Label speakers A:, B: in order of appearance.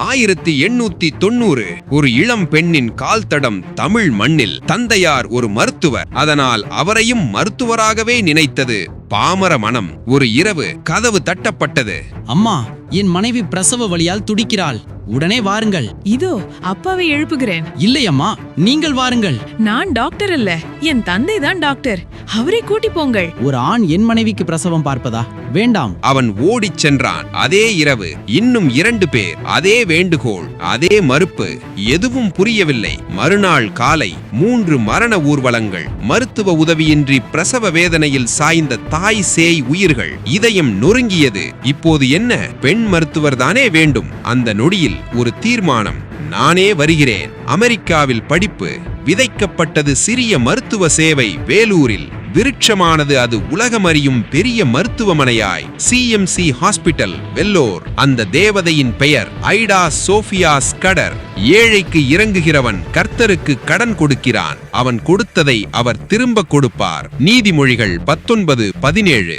A: 1890 ஒரு இளம் பெண்ணின் கால் தடம் தமிழ் மண்ணில். தந்தையார் ஒரு மருத்துவர், அதனால் அவரையும் மருத்துவராகவே நினைத்தது பாமர மனம். ஒரு இரவு கதவு தட்டப்பட்டது.
B: அம்மா, என் மனைவி பிரசவ வலியால் துடிக்கிறாள், உடனே வாருங்கள்.
C: இதோ அப்பாவை எழுப்புகிறேன்.
B: இல்லை அம்மா, நீங்கள் வாருங்கள்.
C: நான் டாக்டர் அல்ல, என் தந்தை தான் டாக்டர். அவரை கூட்டி போங்கள்.
B: ஒரு ஆண் என் மனைவிக்கு பிரசவம் பார்ப்பதா? வேண்டாம்.
A: அவன் ஓடிச் சென்றான். அதே இரவு இன்னும் 2 பேர். அதே வேண்டுகோள், அதே மறுப்பு. எதுவும் புரியவில்லை. மறுநாள் காலை 3 மரண ஊர்வலங்கள். மருத்துவ உதவியின்றி பிரசவ வேதனையில் சாய்ந்த தாய் சேய் உயிர்கள். இதயம் நொறுங்கியது. இப்போது என்ன? பெண் மருத்துவர் தானே வேண்டும். அந்த நொடியில் ஒரு தீர்மானம். நானே வருகிறேன். அமெரிக்காவில் படிப்பு. விதைக்கப்பட்டது சிறிய மருத்துவ சேவை வேலூரில். விருட்சமானது அது உலகமறியும் பெரிய மருத்துவமனையாய். CMC hospital Vellore. அந்த தேவதையின் பெயர் ஐடா சோஃபியா ஸ்கடர். ஏழைக்கு இறங்குகிறவன் கர்த்தருக்கு கடன் கொடுக்கிறான். அவன் கொடுத்ததை அவர் திரும்ப கொடுப்பார். நீதிமொழிகள் 19:17.